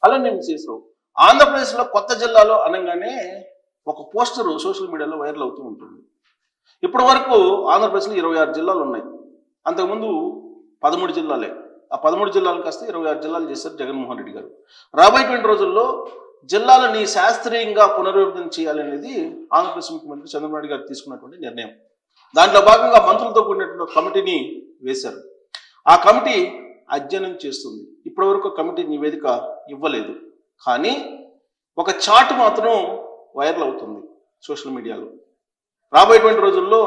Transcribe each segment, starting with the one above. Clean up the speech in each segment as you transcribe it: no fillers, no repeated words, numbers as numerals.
అలానే విశేషం ఆంధ్రప్రదేశ్లో కొత్త జిల్లాలో అనగానే ఒక పోస్టర్ సోషల్ మీడియాలో వైరల్ అవుతూ ఉంటుంది. ఇప్పటి వరకు ఆంధ్రప్రదేశ్లో 26 జిల్లాలు ఉన్నాయి. అంతకుముందు 13 జిల్లాలే. ఆ 13 జిల్లాలు కాస్త 26 జిల్లాలు చేశారు జగన్మోహన్ రెడ్డి గారు. రాబోయేటువంటి రోజుల్లో జిల్లాలని శాస్త్రీయంగా పునర్విభజన చేయాలనేది ఆంధ్రప్రదేశ్ ముఖ్యమంత్రి చంద్రబాబు నాయుడు గారు తీసుకున్నటువంటి నిర్ణయం. దాంట్లో భాగంగా మంత్రులతో కూడినటువంటి కమిటీని వేశారు. ఆ కమిటీ అధ్యయనం చేస్తుంది. ఇప్పటి వరకు కమిటీ నివేదిక ఇవ్వలేదు. కానీ ఒక చార్ట్ మాత్రం వైరల్ అవుతుంది సోషల్ మీడియాలో. రాబోయేటువంటి రోజుల్లో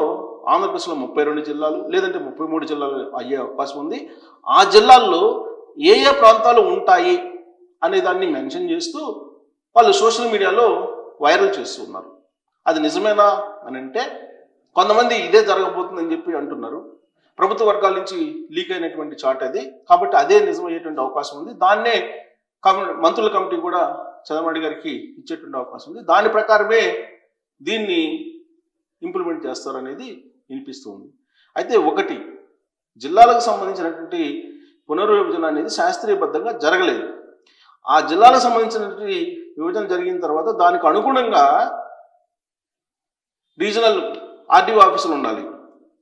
ఆంధ్రప్రదేశ్లో 32 జిల్లాలు లేదంటే 33 జిల్లాలు అయ్యే అవకాశం ఉంది. ఆ జిల్లాల్లో ఏ ఏ ప్రాంతాలు ఉంటాయి అనే దాన్ని మెన్షన్ చేస్తూ వాళ్ళు సోషల్ మీడియాలో వైరల్ చేస్తూ ఉన్నారు. అది నిజమేనా అని అంటే కొంతమంది ఇదే జరగబోతుందని చెప్పి అంటున్నారు. ప్రభుత్వ వర్గాల నుంచి లీక్ అయినటువంటి చార్ట్ అది, కాబట్టి అదే నిజమయ్యేటువంటి అవకాశం ఉంది. దాన్నే మంత్రుల కమిటీ కూడా చంద్రబాబు గారికి ఇచ్చేటువంటి అవకాశం ఉంది. దాని ప్రకారమే దీన్ని ఇంప్లిమెంట్ చేస్తారనేది వినిపిస్తుంది. అయితే ఒకటి, జిల్లాలకు సంబంధించినటువంటి పునర్విభజన అనేది శాస్త్రీయబద్ధంగా జరగలేదు. ఆ జిల్లాలకు సంబంధించినటువంటి విభజన జరిగిన తర్వాత దానికి అనుగుణంగా రీజనల్ ఆర్డీఓ ఆఫీసులు ఉండాలి,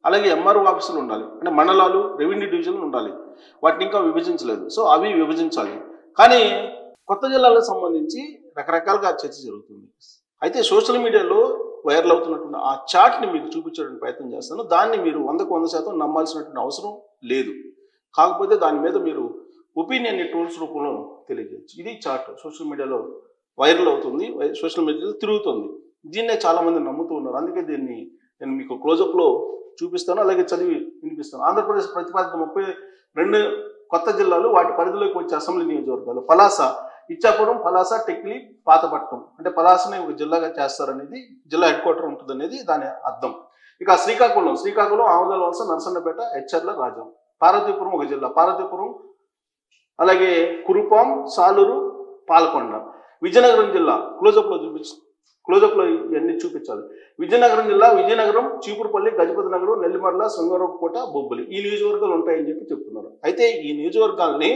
అలాగే ఎంఆర్ఓ ఆఫీసులు ఉండాలి, అంటే మండలాలు, రెవెన్యూ డివిజన్లు ఉండాలి. వాటిని ఇంకా విభజించలేదు. సో అవి విభజించాలి. కానీ కొత్త జిల్లాలకు సంబంధించి రకరకాలుగా చర్చ జరుగుతుంది. అయితే సోషల్ మీడియాలో వైరల్ అవుతున్నటువంటి ఆ చార్ట్ని మీకు చూపించడానికి ప్రయత్నం చేస్తాను. దాన్ని మీరు 100కు 100% నమ్మాల్సినటువంటి అవసరం లేదు. కాకపోతే దాని మీద మీరు ఒపీనియన్ ట్రోల్స్ రూపంలో తెలియజేయచ్చు. ఇది చార్ట్ సోషల్ మీడియాలో వైరల్ అవుతుంది, సోషల్ మీడియాలో తిరుగుతుంది. దీన్నే చాలామంది నమ్ముతూ ఉన్నారు. అందుకే దీన్ని నేను మీకు క్లోజప్లో చూపిస్తాను, అలాగే చదివి వినిపిస్తాను. ఆంధ్రప్రదేశ్ ప్రతిపాదిత 32 కొత్త జిల్లాలు, వాటి పరిధిలోకి వచ్చే అసెంబ్లీ నియోజకవర్గాలు పలాస, ఇచ్చాపురం, పలాస, టెక్లీ, పాతపట్నం. అంటే పలాసని ఒక జిల్లాగా చేస్తారనేది, జిల్లా హెడ్ క్వార్టర్ ఉంటుంది అనేది దాని అర్థం. ఇక శ్రీకాకుళం, ఆమదాల వలస, నర్సన్నపేట, హెచ్చర్ల, రాజం. పార్వతీపురం ఒక జిల్లా, పార్వతీపురం, అలాగే కురుపాం, సాలూరు, పాలకొండ. విజయనగరం జిల్లా క్లోజప్లో ఇవన్నీ చూపించాలి. విజయనగరం జిల్లా, విజయనగరం, చీపురుపల్లి, గజపతి నగరం, నెల్లిమర్ల, శృంగారపుకోట, బొబ్బలి, ఈ నియోజకవర్గాలు ఉంటాయని చెప్పి చెప్తున్నారు. అయితే ఈ నియోజకవర్గాల్ని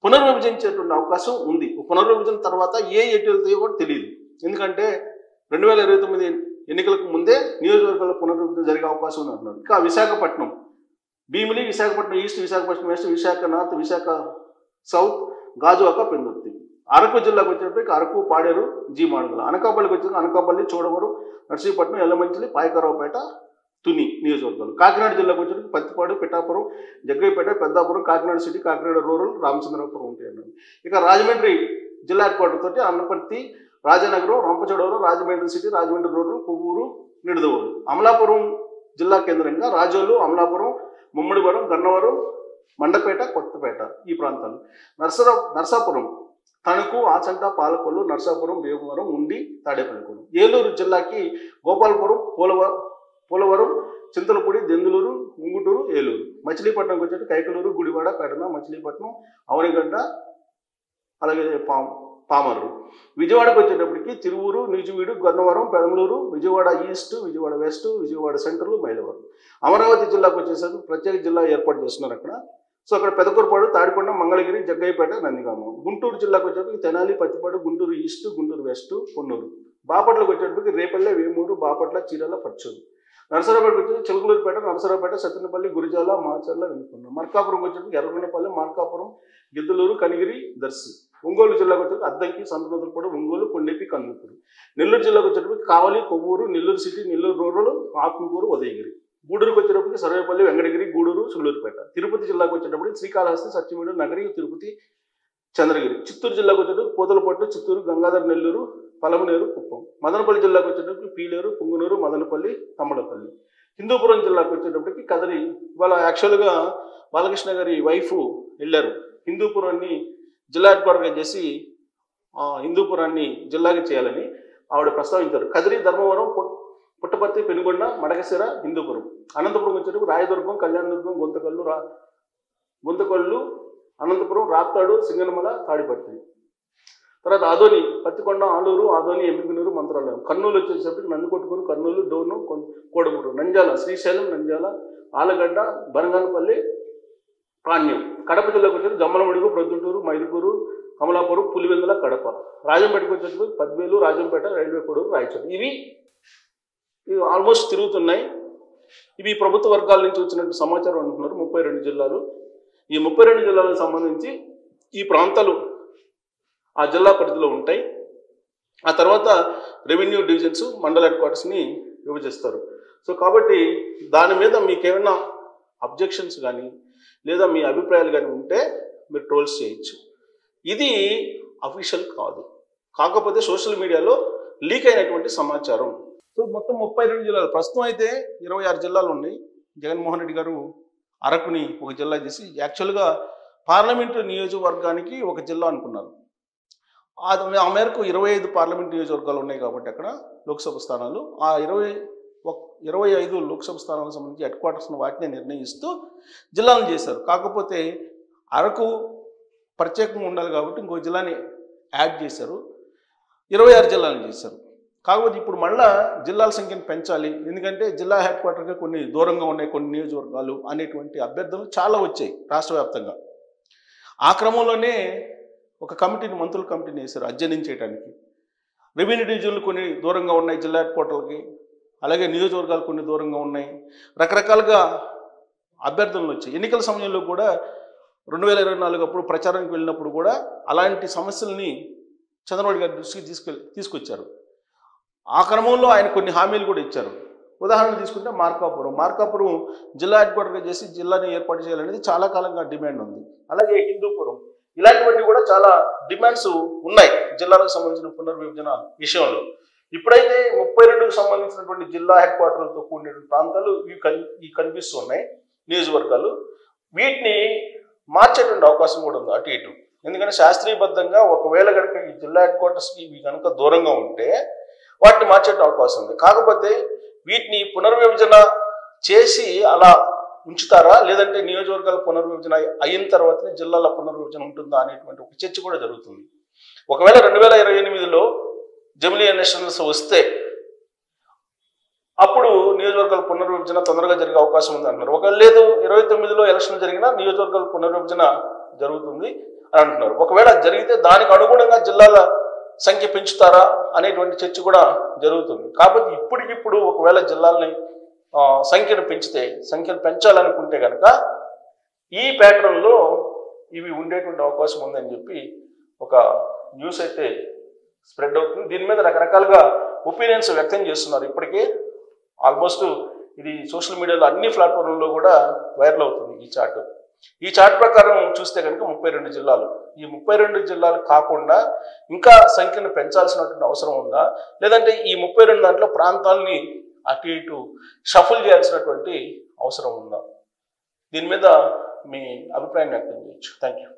పునర్విభజించేటువంటి అవకాశం ఉంది. పునర్విభజన తర్వాత ఎటు వెళ్తాయో కూడా తెలియదు. ఎందుకంటే 2029 ఎన్నికలకు ముందే నియోజకవర్గాల పునర్విభజన జరిగే అవకాశం ఉంది అంటున్నారు. ఇంకా Visakhapatnam, Bheemili, Visakhapatnam east, Visakhapatnam west, Visakha north, Visakha south, Gajuwaka, Pendurthi. Araku జిల్లాకు వచ్చేటప్పటికి అరకు, పాడేరు, జీమాడుగుల. అనకాపల్లికి వచ్చేది అనకాపల్లి, చోడవరం, నర్సీపట్నం, ఎల్లమంచిలి, పాయకరావుపేట, తుని నియోజకవర్గాలు. కాకినాడ జిల్లాకు వచ్చేటప్పటికి పత్తిపాడు, పిఠాపురం, జగ్గయ్యపేట, పెద్దాపురం, కాకినాడ సిటీ, కాకినాడ రూరల్, రామచంద్రపురం ఉంటాయి అన్నారు. ఇక రాజమండ్రి జిల్లా హెడ్ క్వార్టర్ తోటి అన్నపర్తి, రాజనగరం, రంపచోడవరం, రాజమండ్రి సిటీ, రాజమండ్రి రూరల్, కొవ్వూరు, నిడదవోలు. అమలాపురం జిల్లా కేంద్రంగా రాజోలు, అమలాపురం, ముమ్మడివరం, గన్నవరం, మండపేట, కొత్తపేట ఈ ప్రాంతాలు. నర్సాపురం, తణుకు, ఆచంట, పాలకొల్లు, నర్సాపురం, భీమవరం, ఉండి, తాడేపల్లిగూడెం. ఏలూరు జిల్లాకి గోపాలపురం, పోలవరం, చింతలపూడి, దెందులూరు, ముంగుటూరు, ఏలూరు. మచిలీపట్నంకి వచ్చేసి కైకలూరు, గుడివాడ, పెడన, మచిలీపట్నం, అవనిగడ్డ, అలాగే పామర్రు. విజయవాడకు వచ్చేటప్పటికి తిరువూరు, నిజవీడు, గన్నవరం, పెడమలూరు, Vijayawada east, Vijayawada west, Vijayawada central, Mylavaram. Amaravati జిల్లాకు వచ్చేసరికి ప్రత్యేక జిల్లా ఏర్పాటు చేస్తున్నారు అక్కడ. సో అక్కడ పెదకూరుపాడు, తాడికొండ, మంగళగిరి, జగ్గయ్యపేట, నందిగామ. గుంటూరు జిల్లాకు వచ్చేటప్పటికి తెనాలి, పత్తిపాడు, గుంటూరు ఈస్ట్, గుంటూరు వెస్ట్, పొన్నూరు. బాపట్లకు వచ్చేటప్పటికి రేపల్లె, వేమూరు, బాపట్ల, చీరాల, పర్చూరు. నరసరావుపేటకు వచ్చేసి చిలుకలూరుపేట, నరసరావుపేట, సత్తెనపల్లి, గురిజాల, మాచర్ల, వెనుకొండ. మార్కాపురం వచ్చేటప్పటికి ఎర్రగొండపల్లి, మార్కాపురం, గిద్దలూరు, కనిగిరి, దర్శి. ఒంగోలు జిల్లాకు వచ్చేటప్పుడు అద్దంకి, సంతనూతలపాడు, ఒంగోలు, కొండెపి, కందుకూరు. నెల్లూరు జిల్లాకు వచ్చేటప్పటికి కావలి, కొవ్వూరు, నెల్లూరు సిటీ, నెల్లూరు రూరల్, ఆత్మకూరు, ఉదయగిరి. గూడూరుకు వచ్చేటప్పటికి సర్వేపల్లి, వెంకటగిరి, గూడూరు, సూళ్లూరుపేట. తిరుపతి జిల్లాకు వచ్చేటప్పటికి శ్రీకాళహస్తి, సత్యమేడు, నగరి, తిరుపతి, చంద్రగిరి. చిత్తూరు జిల్లాకు వచ్చేటప్పుడు పూతలపట్టు, చిత్తూరు, గంగాధర, నెల్లూరు, పలమనేరు, కుప్పం. మదనపల్లి జిల్లాకు వచ్చేటప్పటికి పీలేరు, పుంగనూరు, మదనపల్లి, తమ్మడపల్లి. హిందూపురం జిల్లాకు వచ్చేటప్పటికి కదరి. ఇవాళ యాక్చువల్గా బాలకృష్ణ గారి వైఫ్ వెళ్ళారు హిందూపురాన్ని జిల్లా హెడ్ క్వార్టర్గా చేసి హిందూపురాన్ని జిల్లాగా చేయాలని ఆవిడ ప్రస్తావించారు. కదిరి, ధర్మవరం, పుట్టపర్తి, పెనుగొండ, మడకశిర, హిందూపురం. అనంతపురం వచ్చేటప్పుడు రాయదుర్గం, కళ్యాణదుర్గం, గుంతకల్లు, అనంతపురం, రాప్తాడు, సింగనమల, తాడిపత్రి. తర్వాత ఆదోని, పత్తికొండ, ఆలూరు, ఆదోని, ఎమ్మిగనూరు, మంత్రాలయం. కర్నూలు వచ్చేసరికి నందికొట్టుకూరు, కర్నూలు, డోను, కోడమూరు. నంద్యాల, శ్రీశైలం, నంద్యాల, ఆలగడ్డ, బనగానపల్లి, పాణ్యం. కడప జిల్లాకు వచ్చేసి జమ్మలమడుగు, ప్రొద్దుటూరు, మైదుకూరు, కమలాపురం, పులివెందుల, కడప. రాజంపేటకు వచ్చేటప్పుడు 10,000, రాజంపేట, రైల్వే కోడూరు, రాయచోటి. ఇవి ఆల్మోస్ట్ తిరుగుతున్నాయి. ఇవి ప్రభుత్వ వర్గాల నుంచి వచ్చినట్టు సమాచారం అంటున్నారు. 32 జిల్లాలు. ఈ 32 జిల్లాలకు సంబంధించి ఈ ప్రాంతాలు ఆ జిల్లా పరిధిలో ఉంటాయి. ఆ తర్వాత రెవెన్యూ డివిజన్స్, మండల హెడ్ క్వార్టర్స్ని విభజిస్తారు. సో కాబట్టి దాని మీద మీకేమైనా అబ్జెక్షన్స్ కానీ లేదా మీ అభిప్రాయాలు కానీ ఉంటే మీరు ట్రోల్స్ చేయొచ్చు. ఇది అఫీషియల్ కాదు, కాకపోతే సోషల్ మీడియాలో లీక్ అయినటువంటి సమాచారం. సో మొత్తం 32 జిల్లాలు. ప్రస్తుతం అయితే 26 జిల్లాలు ఉన్నాయి. జగన్మోహన్ రెడ్డి గారు అరకుని ఒక జిల్లా చేసి యాక్చువల్గా పార్లమెంటు నియోజకవర్గానికి ఒక జిల్లా అనుకున్నారు. ఆ మేరకు 25 పార్లమెంట్ నియోజకవర్గాలు ఉన్నాయి కాబట్టి అక్కడ లోక్సభ స్థానాలు, ఆ 25 లోక్సభ స్థానాలకు సంబంధించి హెడ్ క్వార్టర్స్ను వాటిని నిర్ణయిస్తూ జిల్లాలను చేశారు. కాకపోతే అరకు ప్రత్యేకంగా ఉండాలి కాబట్టి ఇంకో జిల్లాని యాడ్ చేశారు, 26 జిల్లాలను చేశారు. కాకపోతే ఇప్పుడు మళ్ళా జిల్లాల సంఖ్యను పెంచాలి, ఎందుకంటే జిల్లా హెడ్ క్వార్టర్గా కొన్ని దూరంగా ఉన్నాయి కొన్ని నియోజకవర్గాలు అనేటువంటి అభ్యర్థనలు చాలా వచ్చాయి రాష్ట్ర వ్యాప్తంగా. ఆ క్రమంలోనే ఒక కమిటీని, మంత్రుల కమిటీని వేశారు అధ్యయనం చేయడానికి. రెవెన్యూ డివిజన్లు కొన్ని దూరంగా ఉన్నాయి జిల్లా హెడ్ క్వార్టర్లకి, అలాగే నియోజకవర్గాలు కొన్ని దూరంగా ఉన్నాయి. రకరకాలుగా అభ్యర్థనలు వచ్చాయి. ఎన్నికల సమయంలో కూడా 2024 అప్పుడు ప్రచారానికి వెళ్ళినప్పుడు కూడా అలాంటి సమస్యల్ని చంద్రబాబు గారి దృష్టికి తీసుకొచ్చారు. ఆ క్రమంలో ఆయన కొన్ని హామీలు కూడా ఇచ్చారు. ఉదాహరణ తీసుకుంటే మార్కాపురం జిల్లా హెడ్ క్వార్టర్గా చేసి జిల్లాని ఏర్పాటు చేయాలనేది చాలా కాలంగా డిమాండ్ ఉంది. అలాగే హిందూపురం, ఇలాంటివన్నీ కూడా చాలా డిమాండ్స్ ఉన్నాయి జిల్లాలకు సంబంధించిన పునర్విభజన విషయంలో. ఇప్పుడైతే 32కు సంబంధించినటువంటి జిల్లా హెడ్ క్వార్టర్లతో కూడిన ప్రాంతాలు ఇవి కనిపిస్తూ ఉన్నాయి నియోజకవర్గాలు. వీటిని మార్చేటువంటి అవకాశం కూడా ఉంది అటు ఇటు. ఎందుకంటే శాస్త్రీయబద్ధంగా ఒకవేళ కనుక ఈ జిల్లా హెడ్ క్వార్టర్స్కి ఇవి కనుక దూరంగా ఉంటే వాటిని మార్చే అవకాశం ఉంది. కాకపోతే వీటిని పునర్విభజన చేసి అలా ఉంచుతారా, లేదంటే నియోజకవర్గాల పునర్విభజన అయిన తర్వాతనే జిల్లాల పునర్విభజన ఉంటుందా అనేటువంటి ఒక చర్చ కూడా జరుగుతుంది. ఒకవేళ 2028లో జమిలీ ఎలక్షన్స్ వస్తే అప్పుడు నియోజకవర్గాల పునర్విభజన తొందరగా జరిగే అవకాశం ఉంది అంటున్నారు. ఒకవేళ లేదు 29లో ఎలక్షన్ జరిగినా నియోజకవర్గాల పునర్విభజన జరుగుతుంది అని అంటున్నారు. ఒకవేళ జరిగితే దానికి అనుగుణంగా జిల్లాల సంఖ్య పెంచుతారా అనేటువంటి చర్చ కూడా జరుగుతుంది. కాబట్టి ఇప్పటికిప్పుడు ఒకవేళ జిల్లాలని సంఖ్యను పెంచాలనుకుంటే కనుక ఈ ప్యాటర్న్లో ఇవి ఉండేటువంటి అవకాశం ఉందని చెప్పి ఒక న్యూస్ అయితే స్ప్రెడ్ అవుతుంది. దీని మీద రకరకాలుగా ఒపీనియన్స్ వ్యక్తం చేస్తున్నారు. ఇప్పటికే ఆల్మోస్ట్ ఇది సోషల్ మీడియాలో అన్ని ప్లాట్ఫామ్లలో కూడా వైరల్ అవుతుంది ఈ చార్ట్ ప్రకారం చూస్తే కనుక 32 జిల్లాలు. ఈ 32 జిల్లాలు కాకుండా ఇంకా సంఖ్యను పెంచాల్సినటువంటి అవసరం ఉందా, లేదంటే ఈ 32 దాంట్లో ప్రాంతాలని అటు ఇటు షఫుల్ చేయాల్సినటువంటి అవసరం ఉందా? దీని మీద మీ అభిప్రాయం వ్యక్తం చేయొచ్చు. Thank you.